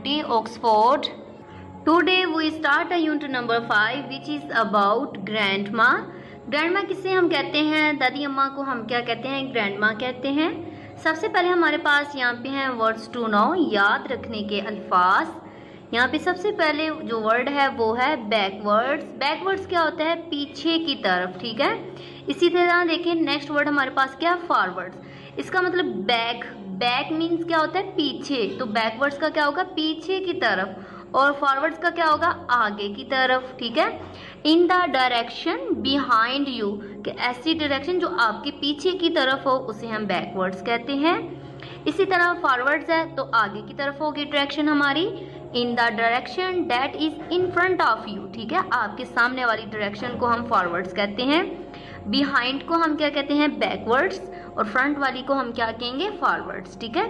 Oxford. Today we start a unit number 5 which is about grandma. Grandma किसे हम कहते हैं? दादी अम्मा को हम क्या कहते हैं? ग्रैंडमा कहते हैं। सबसे पहले हमारे पास यहाँ पे हैं वर्ड्स टू नो, याद रखने के अल्फाज। यहाँ पे सबसे पहले जो वर्ड है वो है बैकवर्ड्स। बैकवर्ड्स क्या होता है? पीछे की तरफ, ठीक है। इसी तरह देखें नेक्स्ट वर्ड हमारे पास क्या है? फॉरवर्ड्स। इसका मतलब बैक, बैक मीन्स क्या होता है? पीछे। तो बैकवर्ड्स का क्या होगा? पीछे की तरफ। और फॉरवर्ड्स का क्या होगा? आगे की तरफ, ठीक है। In the direction behind you, कि ऐसी डायरेक्शन जो आपके पीछे की तरफ हो उसे हम बैकवर्ड्स कहते हैं। इसी तरह फॉरवर्ड्स है तो आगे की तरफ होगी डायरेक्शन हमारी। In the direction that is in front of you, ठीक है। आपके सामने वाली डायरेक्शन को हम फॉरवर्ड्स कहते हैं। बिहाइंड को हम क्या कहते हैं? बैकवर्ड्स। और फ्रंट वाली को हम क्या कहेंगे? फॉरवर्ड्स, ठीक है।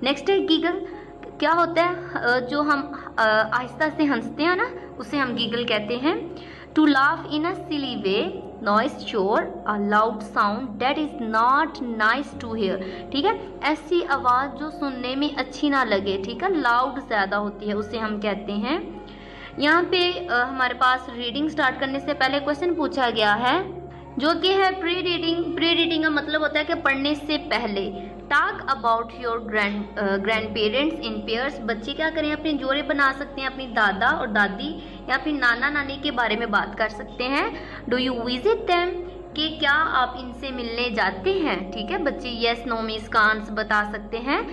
नेक्स्ट है गीगल। क्या होता है? जो हम आहिस्ता से हंसते हैं ना, उसे हम गीगल कहते हैं। To laugh in a silly way, noise sure a loud sound that is not nice to hear, ठीक है। ऐसी आवाज़ जो सुनने में अच्छी ना लगे, ठीक है, लाउड ज़्यादा होती है, उसे हम कहते हैं। यहाँ पे हमारे पास रीडिंग स्टार्ट करने से पहले क्वेश्चन पूछा गया है जो कि है प्री रीडिंग। प्री रीडिंग का मतलब होता है कि पढ़ने से पहले। Talk about your grand parents in pairs. बच्चे क्या करें? अपने जोड़े बना सकते हैं, अपनी दादा और दादी या फिर नाना नानी के बारे में बात कर सकते हैं। डू यू विजिट देम, कि क्या आप इनसे मिलने जाते हैं, ठीक है। बच्चे येस नो में इसका आंसर बता सकते हैं।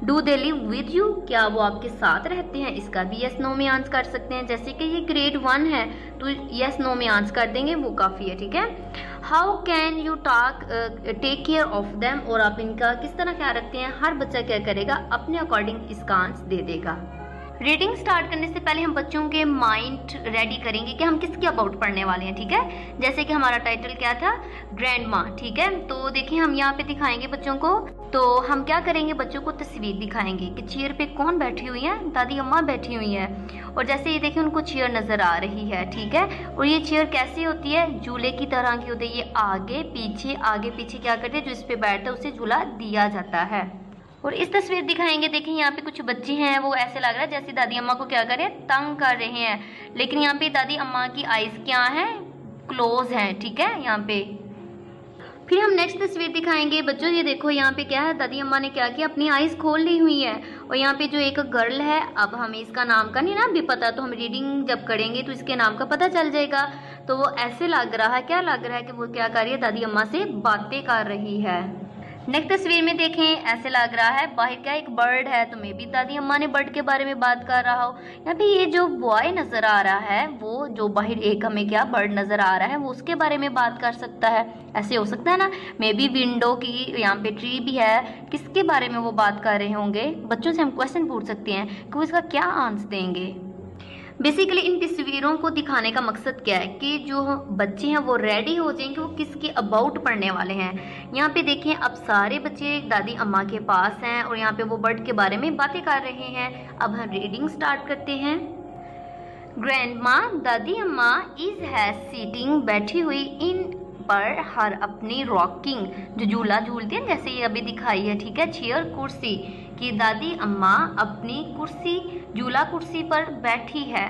Do they live with you, क्या वो आपके साथ रहते हैं, इसका भी येस नो में आंसर कर सकते हैं। जैसे कि ये ग्रेड 1 है तो येस नो में आंसर कर देंगे, वो काफ़ी है, ठीक है। How can you take care of them, और आप इनका किस तरह ख्याल रखते हैं। हर बच्चा क्या करेगा? अपने अकॉर्डिंग इसका आंसर दे देगा। रीडिंग स्टार्ट करने से पहले हम बच्चों के माइंड रेडी करेंगे कि हम किसके अबाउट पढ़ने वाले हैं, ठीक है। जैसे कि हमारा टाइटल क्या था? ग्रैंडमा, ठीक है। तो देखिए हम यहाँ पे दिखाएंगे बच्चों को। तो हम क्या करेंगे? बच्चों को तस्वीर दिखाएंगे कि चेयर पे कौन बैठी हुई है? दादी अम्मा बैठी हुई है। और जैसे ये देखिए उनको चेयर नज़र आ रही है, ठीक है। और ये चेयर कैसी होती है? झूले की तरह की होती है। ये आगे पीछे क्या करते हैं? जो इस पे बैठता है उसे झूला दिया जाता है। और इस तस्वीर दिखाएंगे, देखिए यहाँ पे कुछ बच्चे हैं, वो ऐसे लग रहा है जैसे दादी अम्मा को क्या कर रहे हैं? तंग कर रहे हैं। लेकिन यहाँ पे दादी अम्मा की आईज क्या है? क्लोज हैं, ठीक है यहाँ पे। फिर हम नेक्स्ट तस्वीर दिखाएंगे बच्चों। ये देखो यहाँ पे क्या है? दादी अम्मा ने क्या किया? अपनी आईज खोल ली हुई है। और यहाँ पे जो एक गर्ल है, अब हमें इसका नाम का नहीं ना भी पता, तो हम रीडिंग जब करेंगे तो इसके नाम का पता चल जाएगा। तो वो ऐसे लग रहा है, क्या लग रहा है कि वो क्या कर रही है? दादी अम्मा से बातें कर रही है। नेक्स्ट तस्वीर में देखें, ऐसे लग रहा है बाहर क्या एक बर्ड है, तो मे भी दादी अम्मा ने बर्ड के बारे में बात कर रहा हो। यहाँ पे ये जो बॉय नजर आ रहा है, वो जो बाहर एक हमें क्या बर्ड नजर आ रहा है, वो उसके बारे में बात कर सकता है। ऐसे हो सकता है ना। मे बी विंडो की, यहाँ पे ट्री भी है, किसके बारे में वो बात कर रहे होंगे। बच्चों से हम क्वेश्चन पूछ सकते हैं कि वो इसका क्या आंसर देंगे। बेसिकली इन तस्वीरों को दिखाने का मकसद क्या है कि जो बच्चे हैं वो रेडी हो जाएंगे वो किसके अबाउट पढ़ने वाले हैं। यहाँ पे देखें अब सारे बच्चे दादी अम्मा के पास हैं और यहाँ पे वो बर्ड के बारे में बातें कर रहे हैं। अब हम रीडिंग स्टार्ट करते हैं। ग्रैंडमा, दादी अम्मा इज है सीटिंग, बैठी हुई इन पर हर अपनी रॉकिंग, जो झूला झूलती है जैसे ये अभी दिखाई है, ठीक है। चेयर, कुर्सी, कि दादी अम्मा अपनी कुर्सी, झूला कुर्सी पर बैठी है।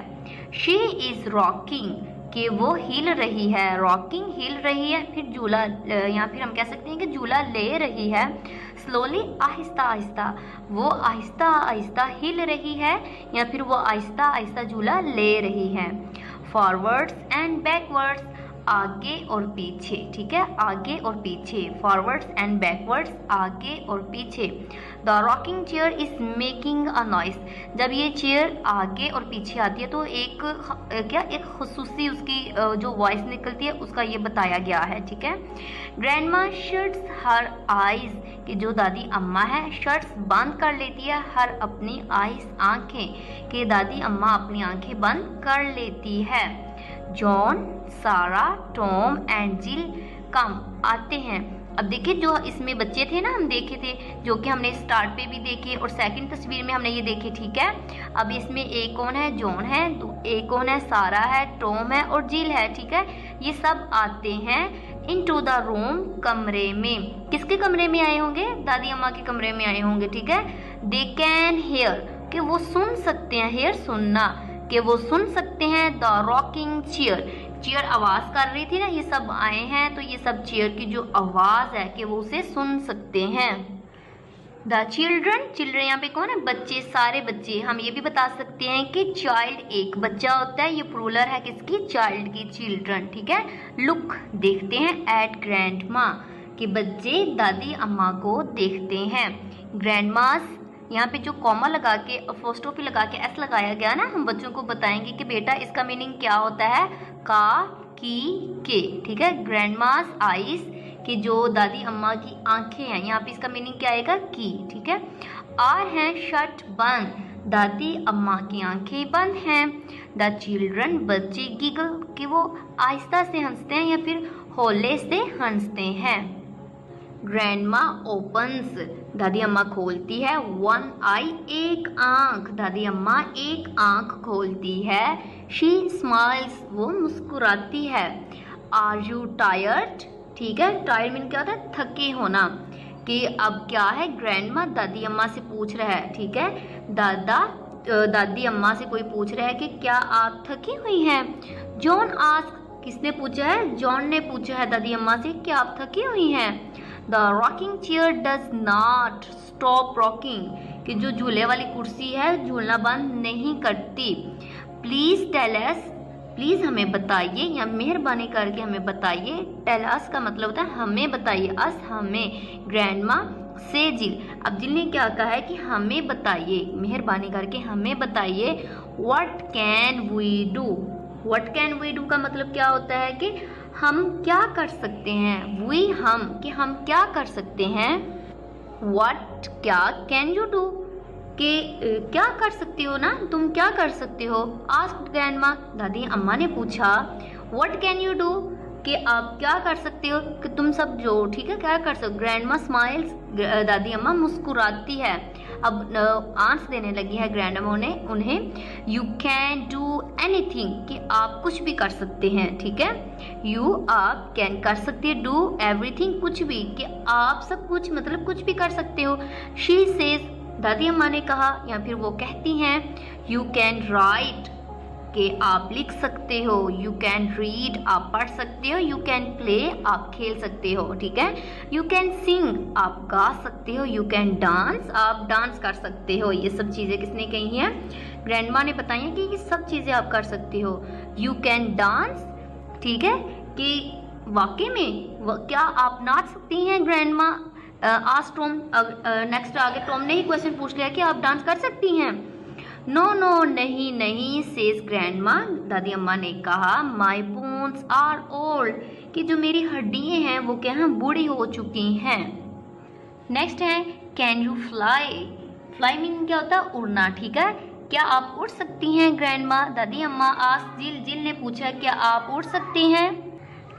शी इज रॉकिंग, कि वो हिल रही है, रॉकिंग हिल रही है। फिर झूला, यहाँ फिर हम कह सकते हैं कि झूला ले रही है। स्लोली, आहिस्ता आहिस्ता, वो आहिस्ता आहिस्ता हिल रही है, या फिर वो आहिस्ता आहिस्ता झूला ले रही है। फॉरवर्ड्स एंड बैकवर्ड्स, आगे और पीछे, ठीक है, आगे और पीछे। फॉरवर्ड्स एंड बैकवर्ड्स, आगे और पीछे। The rocking chair is making a noise, जब ये चेयर आगे और पीछे आती है तो एक खुसूसी उसकी जो वॉइस निकलती है उसका ये बताया गया है, ठीक है। ग्रैंडमा शट्स हर आइज, कि जो दादी अम्मा है शट्स बंद कर लेती है हर अपनी आइज, आंखें, कि दादी अम्मा अपनी आंखें बंद कर लेती है। जॉन, सारा, टॉम एंड जिल कम, आते हैं। अब देखिए जो इसमें बच्चे थे ना, हम देखे थे, जो कि हमने स्टार्ट पे भी देखे और सेकंड तस्वीर में हमने ये देखे, ठीक है। अब इसमें एक कौन है? जॉन है, एक कौन है? सारा है, टॉम है और जिल है, ठीक है। ये सब आते हैं इनटू द रूम, कमरे में। किसके कमरे में आए होंगे? दादी अम्मा के कमरे में आए होंगे, ठीक है। दे कैन हेयर, कि वो सुन सकते हैं, हेयर सुनना, कि वो सुन सकते हैं। द रॉकिंग चेयर, चेयर आवाज कर रही थी ना, ये सब आए हैं तो ये सब चेयर की जो आवाज है कि वो उसे सुन सकते हैं। द चिल्ड्रन, चिल्ड्रन यहाँ पे कौन है? बच्चे, सारे बच्चे। हम ये भी बता सकते हैं कि चाइल्ड एक बच्चा होता है, ये प्लूरल है किसकी? चाइल्ड की, चिल्ड्रन, ठीक है। लुक, देखते हैं, एट ग्रैंडमा, कि बच्चे दादी अम्मा को देखते हैं। ग्रैंडमास, यहाँ पे जो कॉमा लगा के अपोस्ट्रोफी लगा के एस लगाया गया ना, हम बच्चों को बताएंगे कि बेटा इसका मीनिंग क्या होता है, का, की, के, ठीक है। ग्रैंडमास आईज, कि जो दादी अम्मा की आंखें हैं, यहाँ पे इसका मीनिंग क्या आएगा, की, ठीक है। आर है शट, बंद, दादी अम्मा की आंखें बंद हैं। द चिल्ड्रन, बच्चे, गिगल, कि वो आहिस्ता से हंसते हैं या फिर होले से हंसते हैं। ग्रैंडमा ओपन्स, दादी अम्मा खोलती है। वन आई, एक आंख, दादी अम्मा एक आंख खोलती है। शी स्माइल्स, वो मुस्कुराती है। आर यू टायर्ड, ठीक है। टायर्ड मीन क्या होता है? थके होना, कि अब क्या है, ग्रैंडमा दादी अम्मा से पूछ रहा है, ठीक है। दादी अम्मा से कोई पूछ रहा है कि क्या आप थकी हुई हैं। जॉन आस्क, किसने पूछा है? जॉन ने पूछा है दादी अम्मा से कि आप थकी हुई हैं। The rocking chair does not stop rocking, कि जो झूले वाली कुर्सी है झूलना बंद नहीं करती। प्लीज टेल अस, प्लीज हमें बताइए, या मेहरबानी करके हमें बताइए। टेल अस का मतलब होता है हमें बताइए, अस हमें। ग्रैंडमा से जिल, अब जिल ने क्या कहा है कि हमें बताइए, मेहरबानी करके हमें बताइए। What can we do, what can we do का मतलब क्या होता है कि हम क्या कर सकते हैं। वी, हम, कि हम क्या कर सकते हैं। व्हाट, क्या, कैन यू डू, कि क्या कर सकती हो ना, तुम क्या कर सकते हो। आस्क्ड ग्रैंडमा, दादी अम्मा ने पूछा। व्हाट कैन यू डू, कि आप क्या कर सकते हो, कि तुम सब जो, ठीक है, क्या कर सकते हो। ग्रैंडमा स्माइल्स, दादी अम्मा मुस्कुराती है। अब आंसर देने लगी है ग्रैंडमा ने उन्हें। यू कैन डू एनीथिंग, कि आप कुछ भी कर सकते हैं, ठीक है। यू, आप, कैन कर सकते हैं, डू एवरीथिंग, कुछ भी, कि आप सब कुछ, मतलब कुछ भी कर सकते हो। शी सेज, दादी अम्मा ने कहा या फिर वो कहती हैं। यू कैन राइट, कि आप लिख सकते हो। यू कैन रीड, आप पढ़ सकते हो। यू कैन प्ले, आप खेल सकते हो, ठीक है। यू कैन सिंग, आप गा सकते हो। यू कैन डांस, आप डांस कर सकते हो। ये सब चीज़ें किसने कही हैं? ग्रैंडमा ने बताई हैं कि ये सब चीज़ें आप कर सकते हो। यू कैन डांस, ठीक है, कि वाकई में क्या आप नाच सकती हैं ग्रैंडमा? आज टॉम, नेक्स्ट आगे टॉम ने ही क्वेश्चन पूछ लिया कि आप डांस कर सकती हैं। नो नो, नहीं नहीं, सेज ग्रैंडमा, दादी अम्मा ने कहा। माई बोन्स आर ओल्ड, कि जो मेरी हड्डियां हैं वो क्या हैं, बूढ़ी हो चुकी हैं। नेक्स्ट है can you fly, fly mean क्या होता है? उड़ना, ठीक है। क्या आप उड़ सकती हैं ग्रैंडमा? दादी अम्मा आस्क्ड जिल, जिल ने पूछा क्या आप उड़ सकती हैं।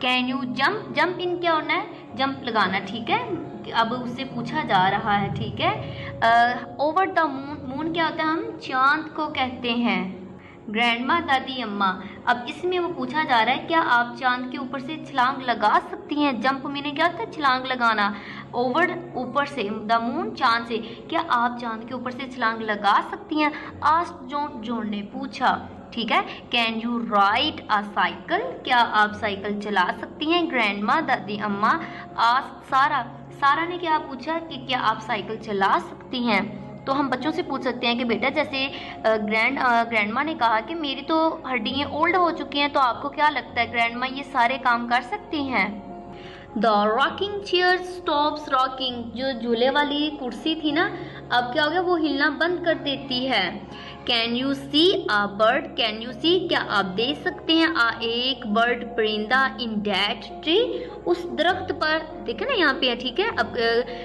Can you jump, jump in क्या होना है? जंप लगाना, ठीक है। अब उससे पूछा जा रहा है, ठीक है। ओवर द मून, मून क्या होता है? हम चांद को कहते हैं। ग्रैंडमा, दादी अम्मा, अब इसमें वो पूछा जा रहा है क्या आप चांद के ऊपर से छलांग लगा सकती हैं। जंप मीने क्या होता है? छलांग लगाना। ओवर, ऊपर से, द मून, चांद से, क्या आप चांद के ऊपर से छलांग लगा सकती हैं। आस्क्ड जॉन, जॉन ने पूछा, ठीक है। Can you ride a cycle, क्या आप साइकिल चला सकती हैं। ग्रैंडमा, दादी अम्मा आस्क्ड सारा, सारा ने क्या पूछा कि क्या आप साइकिल चला सकती हैं। तो हम बच्चों से पूछ सकते हैं कि बेटा जैसे ग्रैंडमा ने कहा कि मेरी तो हड्डियाँ ओल्ड हो चुकी हैं, तो आपको क्या लगता है ग्रैंडमा ये सारे काम कर सकती हैं। The rocking chair stops rocking, जो झूले वाली कुर्सी थी ना, अब क्या हो गया, वो हिलना बंद कर देती है। Can you see a bird, can you see, क्या आप देख सकते हैं। एक बर्ड, परिंदा, इन दैट ट्री, उस दरख्त पर, देखे ना यहाँ पे है, ठीक है। अब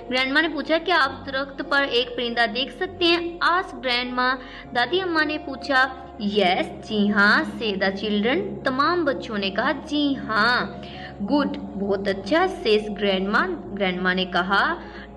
ग्रैंडमा ने पूछा क्या आप दरख्त पर एक परिंदा देख सकते हैं। आस्क्ड ग्रैंडमा, दादी अम्मा ने पूछा। यस, जी हाँ, से द चिल्ड्रन, तमाम बच्चों ने कहा जी हाँ। गुड, बहुत अच्छा, सेज ग्रैंडमा, ग्रैंडमा ने कहा।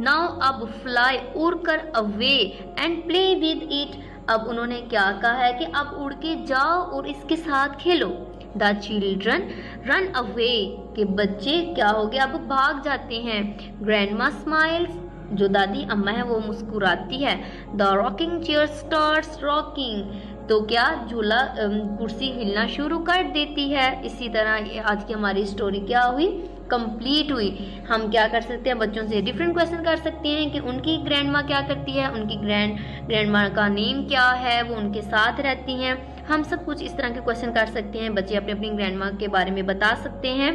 नाउ, अब फ्लाई, उड़कर away, and play with it, अब उन्होंने क्या कहा है कि अब उड़ के जाओ और इसके साथ खेलो। द चिल्ड्रन रन अवे, के बच्चे क्या हो गया, अब भाग जाते हैं। ग्रैंडमा स्माइल्स, जो दादी अम्मा है वो मुस्कुराती है। The rocking chair starts rocking, तो क्या झूला कुर्सी हिलना शुरू कर देती है। इसी तरह आज की हमारी स्टोरी क्या हुई, कंप्लीट हुई। हम क्या कर सकते हैं, बच्चों से डिफरेंट क्वेश्चन कर सकते हैं कि उनकी ग्रैंड माँ क्या करती है, उनकी ग्रैंड माँ का नेम क्या है, वो उनके साथ रहती हैं। हम सब कुछ इस तरह के क्वेश्चन कर सकते हैं, बच्चे अपनी अपनी ग्रैंड माँ के बारे में बता सकते हैं।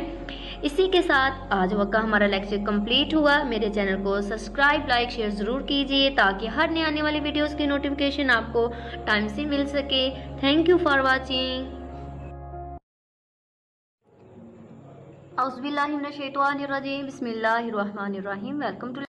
इसी के साथ आज का हमारा लेक्चर कंप्लीट हुआ। मेरे चैनल को सब्सक्राइब, लाइक, शेयर ज़रूर कीजिए ताकि हर नए आने वाली वीडियोस की नोटिफिकेशन आपको टाइम से मिल सके। Thank you for watching. औज़ुबिल्लाहि मिनश शैतानिर रजीम, बिस्मिल्लाहिर रहमानिर रहीम। Welcome to